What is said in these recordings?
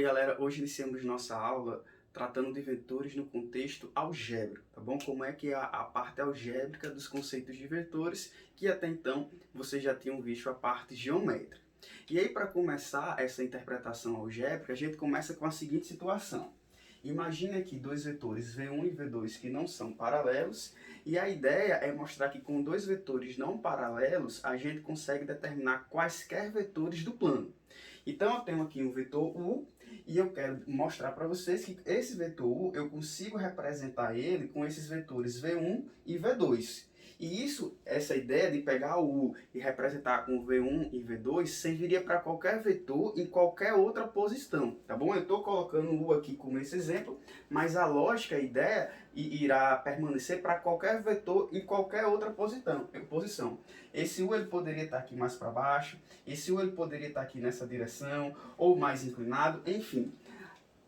aí, galera, hoje iniciamos nossa aula tratando de vetores no contexto algébrico, tá bom? Como é que é a parte algébrica dos conceitos de vetores, que até então vocês já tinham visto a parte geométrica. E aí, para começar essa interpretação algébrica, a gente começa com a seguinte situação. Imagine aqui dois vetores V1 e V2 que não são paralelos, e a ideia é mostrar que com dois vetores não paralelos, a gente consegue determinar quaisquer vetores do plano. Então eu tenho aqui um vetor U e eu quero mostrar para vocês que esse vetor U eu consigo representar ele com esses vetores V1 e V2. E essa ideia de pegar o U e representar com V1 e V2 serviria para qualquer vetor em qualquer outra posição, tá bom? Eu estou colocando o U aqui como esse exemplo, mas a lógica, a ideia irá permanecer para qualquer vetor em qualquer outra posição. Esse U ele poderia estar aqui mais para baixo, esse U ele poderia estar aqui nessa direção, ou mais inclinado, enfim.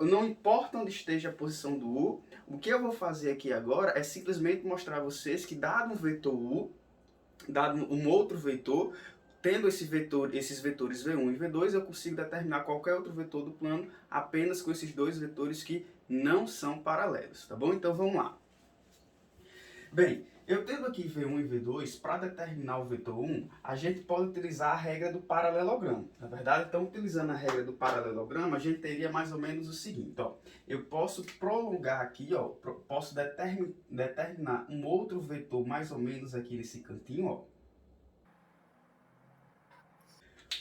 Não importa onde esteja a posição do U, o que eu vou fazer aqui agora é simplesmente mostrar a vocês que dado um vetor U, dado um outro vetor, tendo esses vetores V1 e V2, eu consigo determinar qualquer outro vetor do plano apenas com esses dois vetores que não são paralelos, tá bom? Então vamos lá. Bem, eu tendo aqui V1 e V2, para determinar o vetor 1, a gente pode utilizar a regra do paralelogramo. Na verdade, então, utilizando a regra do paralelogramo, a gente teria mais ou menos o seguinte, ó. Eu posso prolongar aqui, ó, posso determinar um outro vetor mais ou menos aqui nesse cantinho, ó.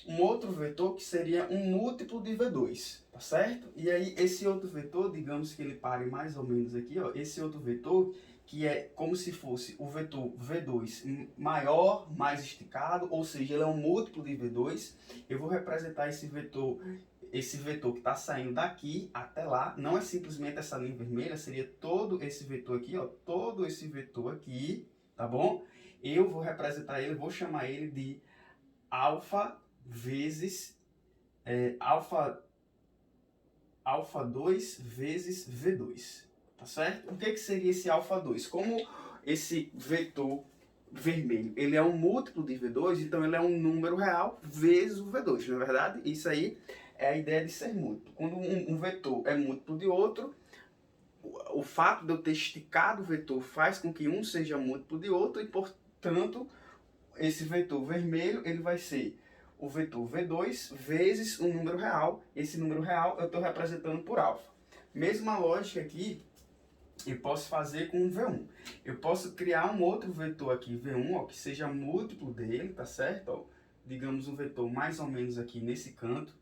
Um outro vetor que seria um múltiplo de V2, tá certo? E aí, esse outro vetor, digamos que ele pare mais ou menos aqui, ó. Esse outro vetor que é como se fosse o vetor V2 maior, mais esticado, ou seja, ele é um múltiplo de V2. Eu vou representar esse vetor que está saindo daqui até lá, não é simplesmente essa linha vermelha, seria todo esse vetor aqui, ó, todo esse vetor aqui, tá bom? Eu vou representar ele, vou chamar ele de alfa vezes alfa 2 vezes V2. Tá certo? O que seria esse alfa 2? Como esse vetor vermelho ele é um múltiplo de V2, então ele é um número real vezes o V2, não é verdade? Isso aí é a ideia de ser múltiplo. Quando um vetor é múltiplo de outro, o fato de eu ter esticado o vetor faz com que um seja múltiplo de outro e, portanto, esse vetor vermelho ele vai ser o vetor V2 vezes um número real. Esse número real eu estou representando por alfa. Mesma lógica aqui, eu posso fazer com o V1. Eu posso criar um outro vetor aqui, V1, ó, que seja múltiplo dele, tá certo? Ó, digamos um vetor mais ou menos aqui nesse canto.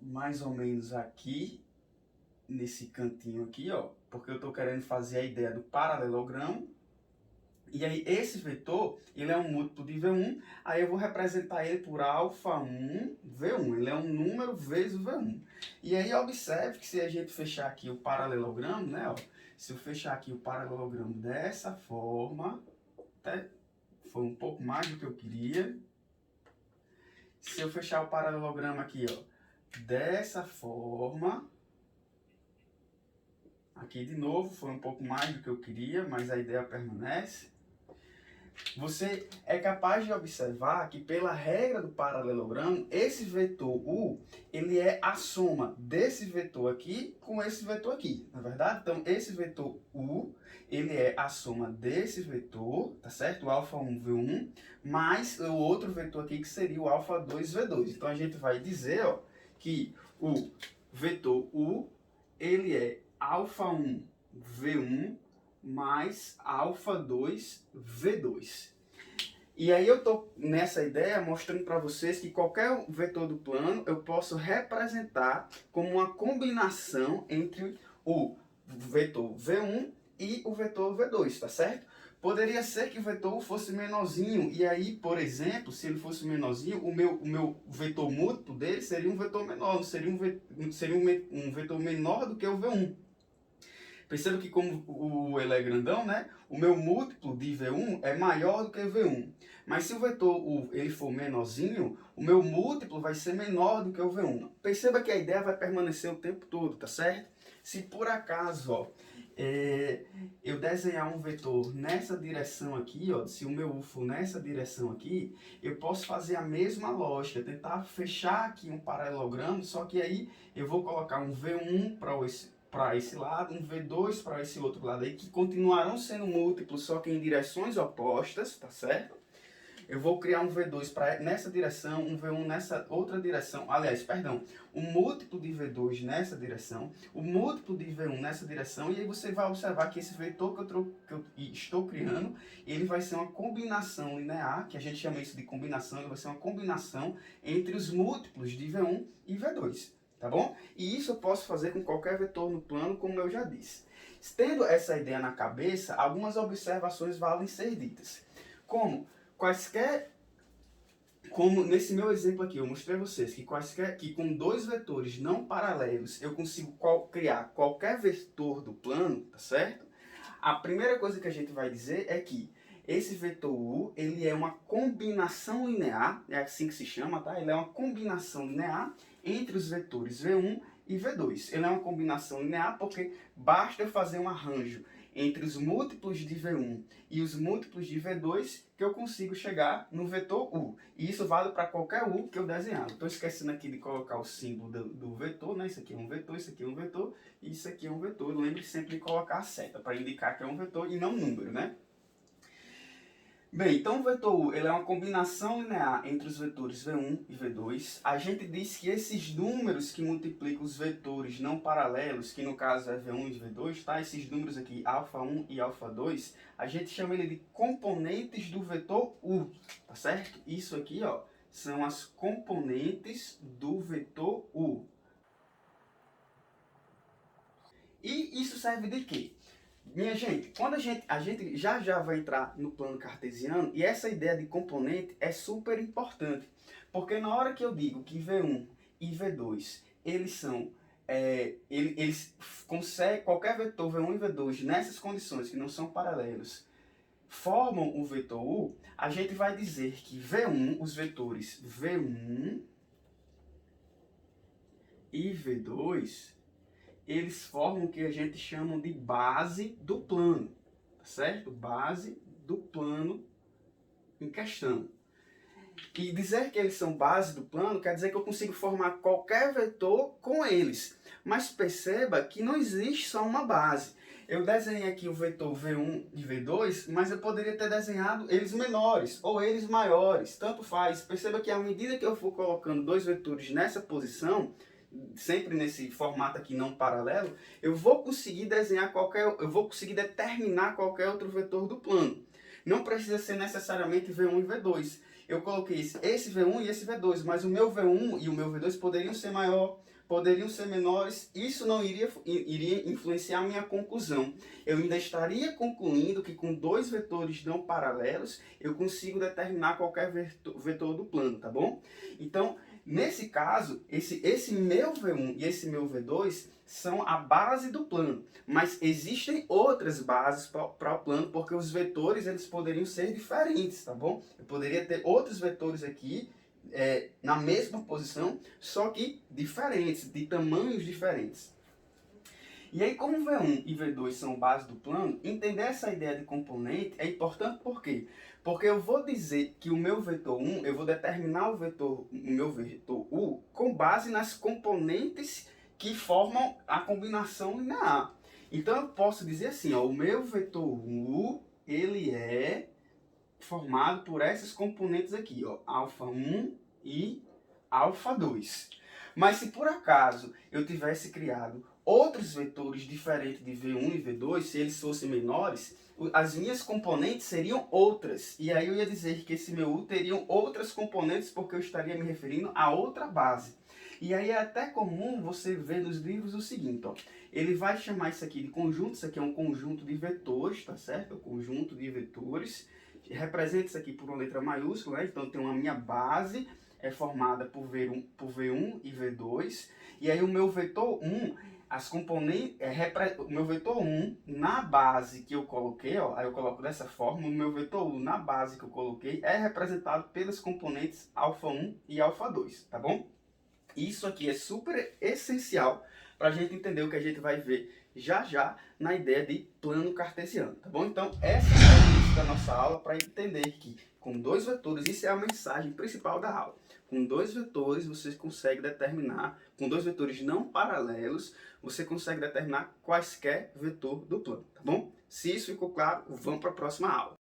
Mais ou menos aqui, nesse cantinho aqui, ó. Porque eu estou querendo fazer a ideia do paralelogramo. E aí esse vetor, ele é um múltiplo de V1, aí eu vou representar ele por alfa 1 V1, ele é um número vezes o V1. E aí observe que se a gente fechar aqui o paralelogramo, né, ó, se eu fechar aqui o paralelogramo dessa forma, até foi um pouco mais do que eu queria. Se eu fechar o paralelogramo aqui, ó, dessa forma, aqui de novo, foi um pouco mais do que eu queria, mas a ideia permanece. Você é capaz de observar que pela regra do paralelogramo, esse vetor U, ele é a soma desse vetor aqui com esse vetor aqui, não é verdade? Então, esse vetor U, ele é a soma desse vetor, tá certo? O alfa 1 V1, mais o outro vetor aqui que seria o alfa 2 V2. Então, a gente vai dizer, ó, que o vetor U, ele é alfa 1 V1 mais alfa 2 V2. E aí eu tô nessa ideia mostrando para vocês que qualquer vetor do plano eu posso representar como uma combinação entre o vetor V1 e o vetor V2, tá certo? Poderia ser que o vetor fosse menorzinho, e aí, por exemplo, se ele fosse menorzinho, o meu vetor múltiplo dele seria um vetor menor, seria um vetor menor do que o V1. Perceba que como ele é grandão, né? O meu múltiplo de V1 é maior do que V1. Mas se o vetor ele for menorzinho, o meu múltiplo vai ser menor do que o V1. Perceba que a ideia vai permanecer o tempo todo, tá certo? Se por acaso, ó, eu desenhar um vetor nessa direção aqui, ó, se o meu U for nessa direção aqui, eu posso fazer a mesma lógica, tentar fechar aqui um paralelogramo, só que aí eu vou colocar um V1 para esse lado, um V2 para esse outro lado aí, que continuarão sendo múltiplos, só que em direções opostas, tá certo? Eu vou criar um V2 nessa direção, um V1 nessa outra direção. Aliás, perdão, um múltiplo de V2 nessa direção, o múltiplo de V1 nessa direção, e aí você vai observar que esse vetor que eu estou criando, ele vai ser uma combinação linear, que a gente chama isso de combinação, ele vai ser uma combinação entre os múltiplos de V1 e V2, tá bom? E isso eu posso fazer com qualquer vetor no plano, como eu já disse. Tendo essa ideia na cabeça, algumas observações valem ser ditas. Como nesse meu exemplo aqui, eu mostrei a vocês que com dois vetores não paralelos eu consigo criar qualquer vetor do plano, tá certo? A primeira coisa que a gente vai dizer é que esse vetor U, ele é uma combinação linear, é assim que se chama, tá? Ele é uma combinação linear entre os vetores V1 e V2. Ele é uma combinação linear porque basta eu fazer um arranjo entre os múltiplos de V1 e os múltiplos de V2 que eu consigo chegar no vetor U. E isso vale para qualquer U que eu desenhar. Estou esquecendo aqui de colocar o símbolo do vetor, né? Isso aqui é um vetor, isso aqui é um vetor e isso aqui é um vetor. Lembre sempre de colocar a seta para indicar que é um vetor e não um número, né? Bem, então o vetor U ele é uma combinação linear entre os vetores V1 e V2. A gente diz que esses números que multiplicam os vetores não paralelos, que no caso é V1 e V2, tá? Esses números aqui, α1 e α2, a gente chama ele de componentes do vetor U, tá certo? Isso aqui, ó, são as componentes do vetor U. E isso serve de quê? Minha gente, quando a gente já vai entrar no plano cartesiano, e essa ideia de componente é super importante, porque na hora que eu digo que V1 e V2, eles são, eles conseguem, qualquer vetor V1 e V2, nessas condições que não são paralelos, formam o vetor U, a gente vai dizer que V1, os vetores V1 e V2, eles formam o que a gente chama de base do plano, tá certo? Base do plano em questão. E dizer que eles são base do plano quer dizer que eu consigo formar qualquer vetor com eles. Mas perceba que não existe só uma base. Eu desenhei aqui o vetor V1 e V2, mas eu poderia ter desenhado eles menores ou eles maiores, tanto faz. Perceba que à medida que eu for colocando dois vetores nessa posição, sempre nesse formato aqui não paralelo, eu vou conseguir determinar qualquer outro vetor do plano. Não precisa ser necessariamente V1 e V2. Eu coloquei esse V1 e esse V2, mas o meu V1 e o meu V2 poderiam ser maior, poderiam ser menores, isso não iria influenciar a minha conclusão. Eu ainda estaria concluindo que com dois vetores não paralelos, eu consigo determinar qualquer vetor do plano, tá bom? Então, nesse caso, esse meu V1 e esse meu V2 são a base do plano, mas existem outras bases para o plano, porque os vetores eles poderiam ser diferentes, tá bom? Eu poderia ter outros vetores aqui na mesma posição, só que diferentes, de tamanhos diferentes. E aí, como V1 e V2 são base do plano, entender essa ideia de componente é importante por quê? Porque eu vou dizer que o meu vetor 1, eu vou determinar o meu vetor U com base nas componentes que formam a combinação linear. Então eu posso dizer assim, ó, o meu vetor U, ele é formado por essas componentes aqui, ó, α1 e α2. Mas se por acaso eu tivesse criado outros vetores diferentes de V1 e V2, se eles fossem menores, as minhas componentes seriam outras. E aí eu ia dizer que esse meu U teriam outras componentes porque eu estaria me referindo a outra base. E aí é até comum você ver nos livros o seguinte, ó. Ele vai chamar isso aqui de conjunto, isso aqui é um conjunto de vetores, tá certo? É um conjunto de vetores. Representa isso aqui por uma letra maiúscula, né? Então tem uma minha base, é formada por V1 e V2. E aí o meu vetor 1, o meu vetor 1 na base que eu coloquei, ó, aí eu coloco dessa forma, o meu vetor 1 na base que eu coloquei é representado pelas componentes α1 e α2, tá bom? Isso aqui é super essencial para a gente entender o que a gente vai ver já já na ideia de plano cartesiano, tá bom? Então, essa é o início da nossa aula para entender que com dois vetores, isso é a mensagem principal da aula. Com dois vetores, você consegue determinar, com dois vetores não paralelos, você consegue determinar quaisquer vetor do plano, tá bom? Se isso ficou claro, vamos para a próxima aula.